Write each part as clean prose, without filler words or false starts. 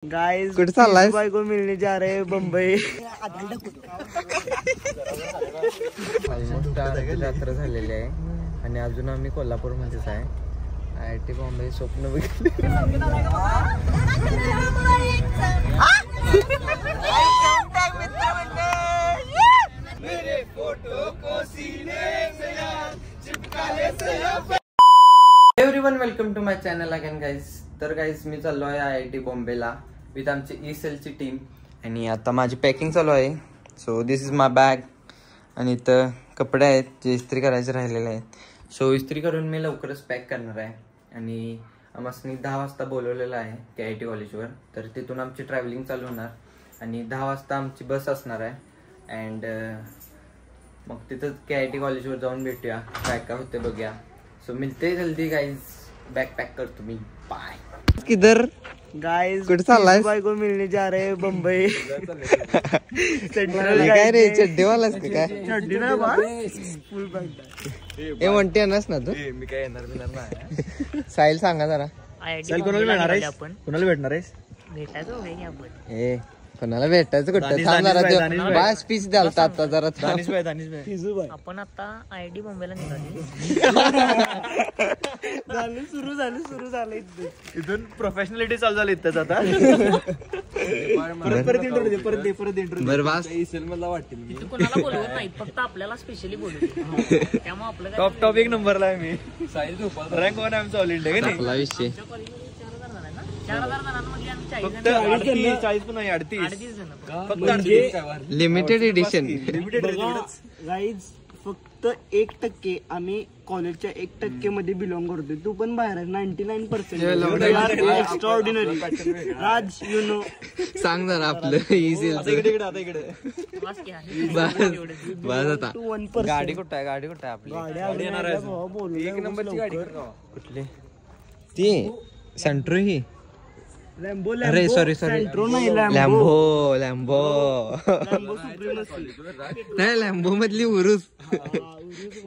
Guys कुठे चाललाय? को मिलने जा रहे हैं बम्बई। रात्र झालेली आहे आणि अजून आम्ही कोल्हापूर मध्येच आहे। IIT बॉम्बे स्वप्न बघितले। Everyone welcome to my channel again guys. तर गाइस मी चाललो आहे IIT बॉम्बेला विथ आमची E-सेलची टीम आणि आता माझी पॅकिंग चालू आहे। So this is my bag आणि इथं कपडे आहेत जे इस्त्री करायचे राहिलेले आहेत। सो इस्त्री करून मी लवकरच पॅक करणार आहे आणि आम्हाला 10 वाजता बोलवलेलं आहे KIT कॉलेजवर। तर तिथून आमची ट्रॅव्हलिंग चालू होणार आणि 10 वाजता आमची बस असणार आहे अँड मग तिथं KIT कॉलेजवर जाऊन भेटूया, काय काय होते बघूया। सो मिलते जल्दी गाइस, बैग पैक कर तुम्ही, बाय। किधर गाइस कुठे चाललाय? को मिलने जा रहे हैं बम्बई। काय रे चड्डी वालास का काय? चड्डी ना बा फुल बॅग ए म्हणते नस ना तू? मी काय येणार नाही। साहिल सांगा जरा। साहिल कोणाला भेटणार आहेस? कोणाला भेटणार आहेस? भेटायचं होय की आपण। ए कोणाला भेटायचं कुठं? थांब जरा, बाय स्पीच द्यालता आता जरा। दानिश भाई आपण आता IIT बॉम्बेला निघाली। सुरू झालं इथून प्रोफेशनलिटी चालू झाली इथंच आता। परत इंटरव्ह्यू बरं बास। E-सेल मला वाटतील तू कोणाला बोलवत नाही, फक्त आपल्याला स्पेशली बोलवते। त्यामुळे आपलं टॉप एक नंबरला आहे मी। साहिल झोपाल रँक 1 आमचा ऑल इंडिया का आपला विषय 4,000 जणांमध्ये आम्ही 40 पण नाही 38 जण। फक्त लिमिटेड एडिशन। गाईज फक्त 1% आम्ही कॉलेजच्या 1% मध्ये बिलॉंग करतोय। तू पण बाहेर आहे 99%। एक्स्ट्राऑर्डिनरी राज यू नो सांग जरा आपलं E-सेलचं। इकडे बस आता 1%। गाडी कुठं आहे? गाडी कुठं आहे आपली? गाडी येणार आहे एक नंबरची गाडी कुठली? ती सेंट्रो ही? लॅम्बो अरे सॉरी सेंट्रो नाही लॅम्बो सुप्रीमसी नाही, लॅम्बो मधली उरुस।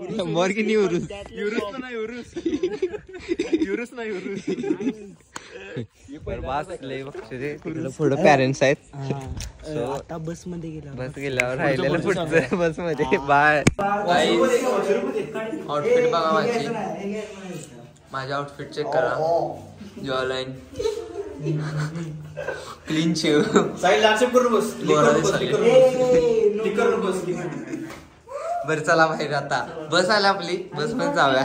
लॅम्बोर्गिनी उरुस। युरुस नाही पुढे पॅरेंट्स आहेत। आता बस मध्ये गेला। बस गेल्यावर राहिलेलं पुढचं बस मध्ये। बाय। आउटफिट बघा माझी आउटफिट चेक करा। Jawline clean shave. बर चला बाहेर आता बस आला आपली, बस मध्ये जाऊया।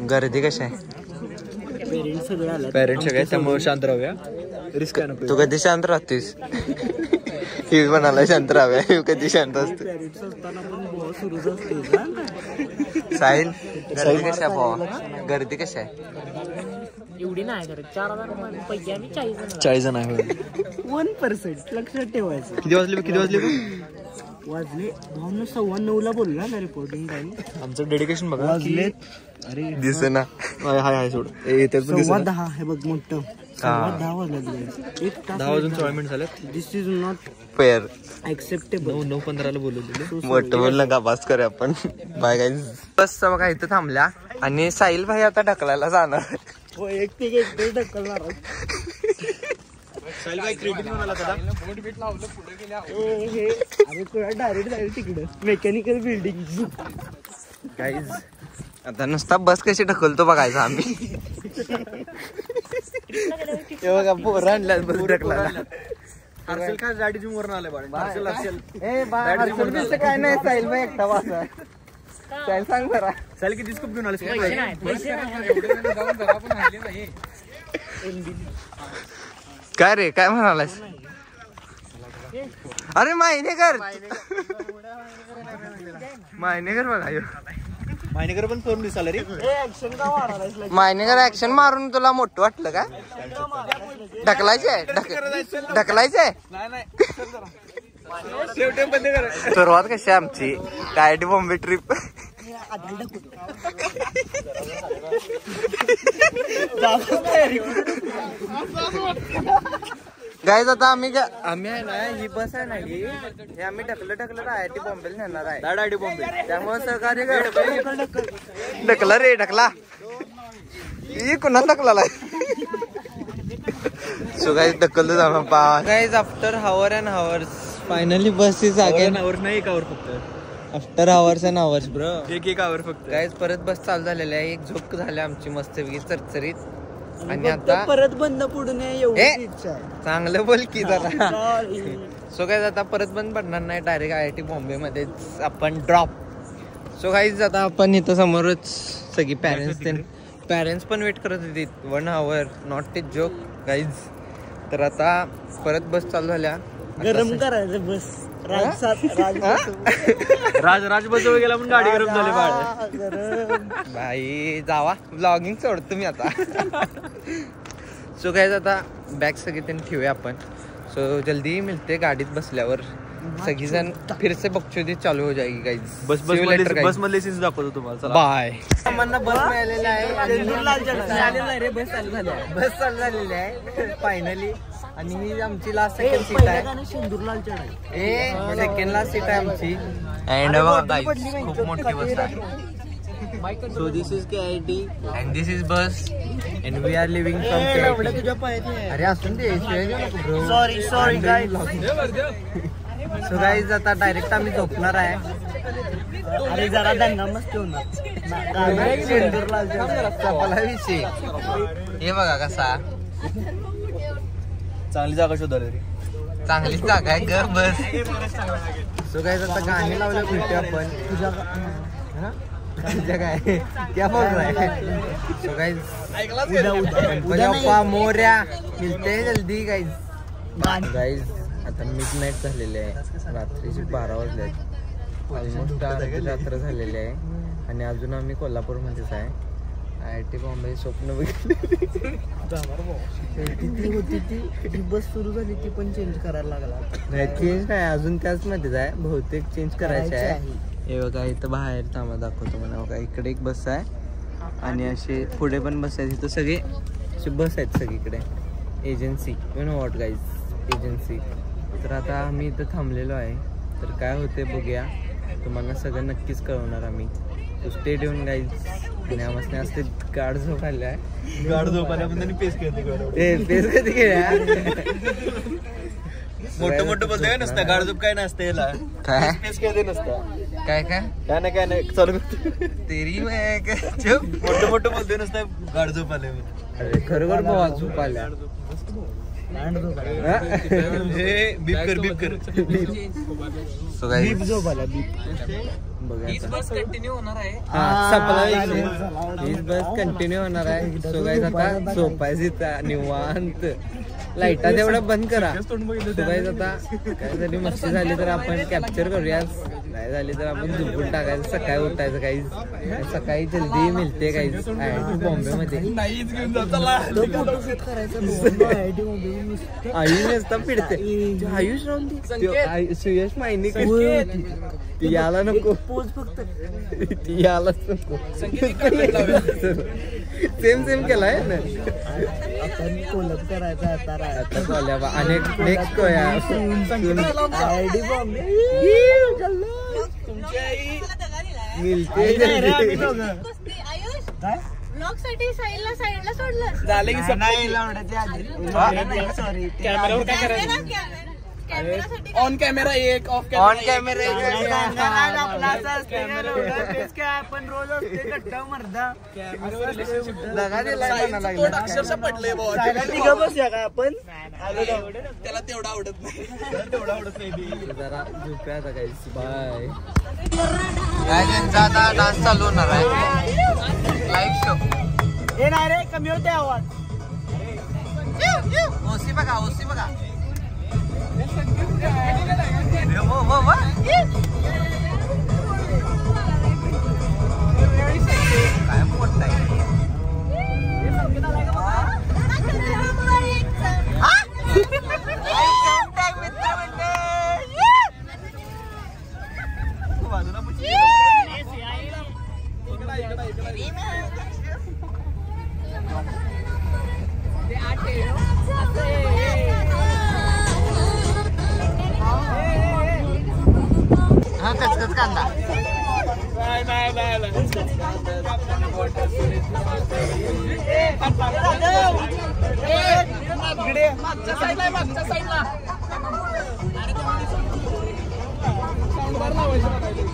गर्दी कशी आहे? पेरेंट्स सगळे त्यामुळे शांत राहूया। रिस्क आहे ना। तू कधी शांत राहतेस? ही म्हणाला शांत राहूया, कधी शांत असते? साहिल गर्दी कशी आहे भावा? गर्दी कशी आहे? एवढी नाही करत। 4,000 पैकी आम्ही 40 जण आहे। 1% लक्षात ठेवायचं। किती वाजले वाजले 9:15 बोलला ना रिपोर्टिंग टाइम। आमचं डेडिकेशन बघा वाजले। अरे दिसेना। हाय सोड येते 10:15 हे बघ मोठं 10:15 वाजले। 10 वाजून 16 मिनिट झाले। दिस इज नॉट फेअर ऍक्सेप्टेबल। 9:15 बोलवलेलं मोठं बोलणं का बास करूया आपण। Bye guys. बस बघा इथं थांबल्या आणि साहिल भाई आता ढकलायला जाणार। हो एक ढकलणार। साहिल भाई क्रेडिट म्हणाला आता बोट बीट लावलं पुढे गेल्या। अरे तुला डायरेक्ट जाईल तिकडे मेकॅनिकल बिल्डिंग। गाईज आता नुसता बस कशी ढकलतो बघायचं आम्ही। हे बघा पोरं आणल्यात बस ढकलायला। हर्षल काय गाडी जिम वरून आलाय हर्षल काय नाही साहिल भाई एकटा वाचा। साहिल सांग जरा। साहिल किती स्कूप घेऊन आले? काय रे काय म्हणालास? अरे मायनेकर बघा मायनेकर पण फोन दिसाला रे। मायनेकर ऍक्शन मारून तुला मोठं वाटलं का? ढकलायचंय? सुरुवात कशी आहे आमची IIT बॉम्बे ट्रिप? गाईज आता आम्ही आहे ना, ही बस आहे ना ही आम्ही ढकलत IIT बॉम्बेला नेणार आहे। IIT बॉम्बे त्यामुळे सहकार्य ढकला रे ढकला। कुणाला टाकला सो गाईज ढकलतो जा guys after hour and hours finally bus is again नाही 1 आवर फक्त after hours and hours bro 1 hour फक्त गाईज परत बस चालू झालेली आहे. एक झोप झाली आमची मस्तपैकी चरचरीत आणि आता परत बंद पडू नये एवढी इच्छा आहे. चांगलं बोल की जरा Sorry. सो गाईज आता परत बंद पडणार नाही डायरेक्ट IIT बॉम्बे मध्येच आपण ड्रॉप. सो गाईज आता आपण इथं समोरच सगळी पॅरेंट्स पण वेट करत होती 1 आवर नॉट ए जोक गाईज. तर आता परत बस चालू झाल्या. गरम करायचं बस राज बसजवळ गेला पण गाडी गरम झाली बाळ. गरम भाई जावा ब्लॉगिंग सोडतो मी आता. सो गाईज आता बॅग सगळे त्यांनी ठेवूया आपण. सो जल्दी मिळते गाडीत बसल्यावर सगळी जण फिर से बकचोदी चालू हो जाएगी गाईज. बस मधले सीन्स दाखवतो तुम्हाला. बाय. आम्हाला बस मिळालेला आहे. बस चालू झालेली आहे फायनली. आणि ही आमची लास्ट सेकंड सीट आहे. शेंदूरलाल चढाई सेकंड लास्ट सीट आहे आमची. अँड खूप मोठी बस आहे. So this is KIT and this is bus and we are living from KIT. तुझ्या पायात अरे असून दे सॉरी गाईज. सो गाईज आता डायरेक्ट आम्ही झोपणार आहे. अरे जरा दंगा मस्ती होणार. शेंदूरलाल चपला विषय हे बघा कसा चांगली जागा शोधा रे. चांगली जागा आहे ग बस. सो गाईज आता गाणी लावलं भेटू आपण. तुझ्या काय क्या बोल रहा है. सो गाईज मोर्या मिळते जल्दी गाईज. गाईज आता मिड नाईट झालेले आहे. रात्रीचे 12 वाजले आहेत. ऑलमोस्ट रात्र झालेली आहे आणि अजून आम्ही कोल्हापूरमध्येच आहे. IIT बॉम्बे स्वप्न बघितली होती ती बस सुरू झाली ती पण चेंज करायला लागला. नाही चेंज नाही अजून त्याच मध्येच आहे. बहुतेक चेंज करायचे आहे. हे बघा इथं बाहेर थांबा दाखवतो मला. बघा इकडे एक बस आहे आणि असे पुढे पण बस आहेत. इथं सगळे असे बस आहेत सगळीकडे. Agency you know what guys agency. तर आता आम्ही इथं थांबलेलो आहे. तर काय होते बघूया. तुम्हाला सगळं नक्कीच कळवणार आम्ही. तो स्टे ठेवून गाईज. आणि आम्हाला असते गाड झोप आले आहे. गाड झोपायला पण पेस करते. पेस कधी खेळा मोठं बोलतोय नसतं. गाड झोप काय नसतं याला. काय पेस खेळते नसतं. काय नाही चालू तेरी मोठं बोलतोय नसतं. गाड झोप आले अरे खरोखर भावा झोप आल्या. बीप कर सो गाईज झोप आला हीच बस कंटिन्यू होणार आहे. हीच बस कंटिन्यू होणार आहे. सो गाईज आता झोपायचं निवांत. लाईटा तेवढं बंद करा. सो गाईज आता काय झाली मस्ती झाली तर आपण कॅप्चर करूया. नाही झाली तर आपण झोपून टाकायचं. सकाळी उठायचं काहीच. सकाळी जल्दी मिळते काहीच IIT बॉम्बे मध्ये. आयुष नसता फिरते. आयुष राहून सुयश माहिनी ती याला नको. पोच फक्त ती यालाच नको. सेम केलाय ना. आपण कोलप करायचा आता कोल्या आणि नेक्स्ट IIT बॉम्बे मिळते. ब्लॉग साठी साईडला सोडलं झालं की सॉरी कॅमेरावर काय करायचं. ऑन कॅमेरा एक ऑफ ऑन कॅमेरा आपण रोज असते कट्टा मर्दा अक्षरशः पडलंय बसूया का आपण. त्याला तेवढं आवडत नाही. जरा झोप्या आता काही. बाय. काय त्यांचा आता डान्स चालू होणार आहे. Live show. हे नाही रे कमी होते आवाज. ओसी बघा. काय मोठा आहे. हा कचकच कांदा.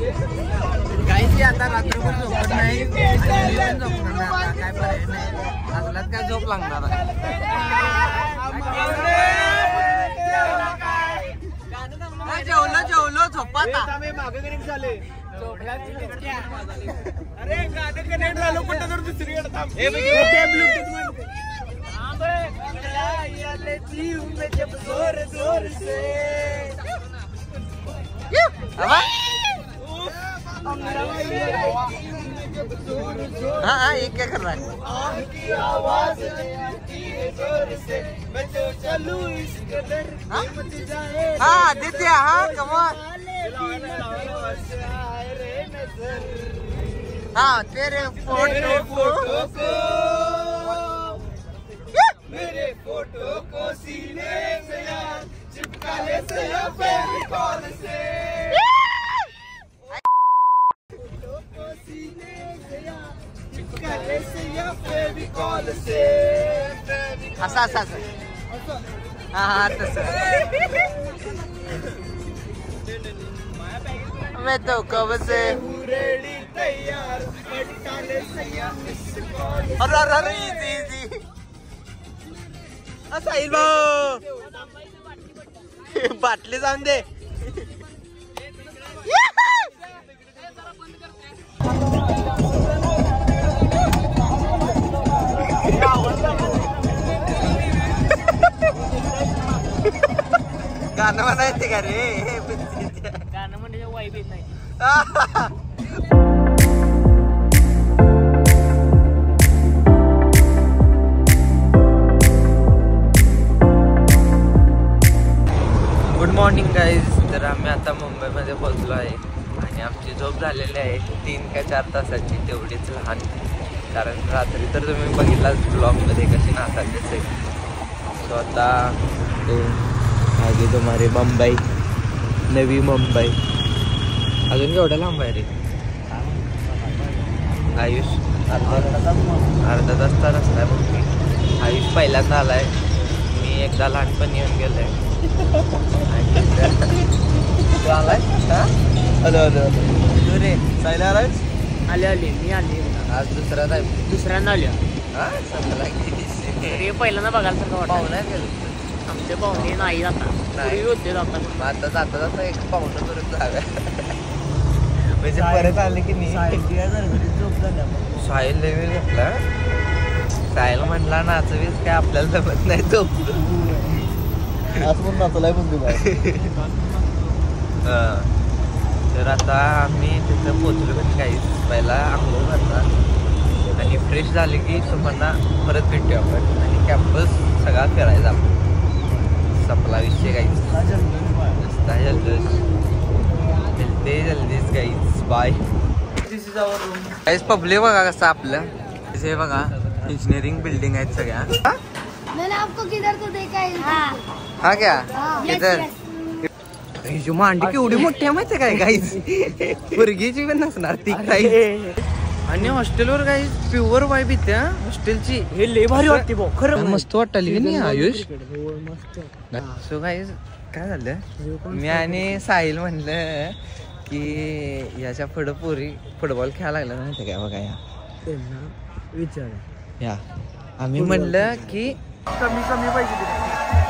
काहीच आता रात्रभर झोपत नाही झोपणार काय पर्याय नाही असलाच काय झोप लागणार जेवलो झोपा मागे गरीब झाले अरे गाणं कनेक्ट झालं पण तर दुसरीकडे थांब हाँ ये क्या कर रहा है हाँ आदित्य हाँ कमॉन हाँ तेरे फोटो को मेरे फोटो को सीने से यार चिपका ले से या फेविकॉल से फोटो को सीने से यार चिपका ले से या फेविकॉल से असा असा हाँ हाँ तसं मैं तो कब से रेडी तैयार पटाले से या मिस कॉल अरे इजी साहिल भाऊ बाटली जाऊन दे गाणं म्हणायचे का रे गाणं म्हणजे वाईब येत नाही गुड मॉर्निंग गाईज तर आम्ही आता मुंबईमध्ये पोहोचलो आहे आणि आमची झोप झालेली आहे 3 का 4 तासाची तेवढीच लहान कारण रात्री तर तुम्ही बघितलाच ब्लॉगमध्ये कशी नाचाल दिसेल सो आता आगे तुम्हारे मुंबई नवी मुंबई अजून केवढं लांब आहे रे आयुष अर्धा तासचा रस्ता आहे मग आयुष पहिल्यांदा आलाय मी एकदा लहानपणी येऊन गेलोय तू आलाय हॅलो तू रे सायला आलाय आले मी आले आज दुसऱ्यांदा आले हा समजा हे पहिल्यांदा बघायला सारखं वाटतं पाहुणा गेलो आमचे पाहुणे नाही जातात नाही. पूर्वी होते जातात मग आता जाता एक पाहुणं करून जाव्या म्हणजे परत आले की नाही साहिल देवी घेतला साहिल म्हणला नाचवीस काय आपल्याला जमत नाही तो पण नाचलाय पण तर आता आम्ही तिथं पोचलो पण काही पहिला आंघोळ करणार आणि फ्रेश झाले की तुम्हाला परत भेटूया आपण आणि कॅम्पस सगळा फिरायचा आपण संपला विषय काहीच मिळते जल्दीच काहीच bye this is our room काहीच पब्लिक बघा कसं आपलं हे बघा इंजिनिअरिंग बिल्डिंग आहेत सगळ्या मैंने आपको किधर तो देखा है हा क्या इधर हिची मांडी केवढी मोठी आहे माहिती काय काहीच पोरगीची पण नसणार ती काही आणि हॉस्टेलवर काही प्युअर वाईब येते हॉस्टेलची हे लय भारी वाटते भाऊ खरं मस्त वाटली की नाही आयुष सो काही काय झालं मी आणि साहिल म्हणलं की याच्या पुढं पोरी फुटबॉल खेळायला लागला माहिती काय बघा या विचार या आम्ही म्हणलं की कमी पाहिजे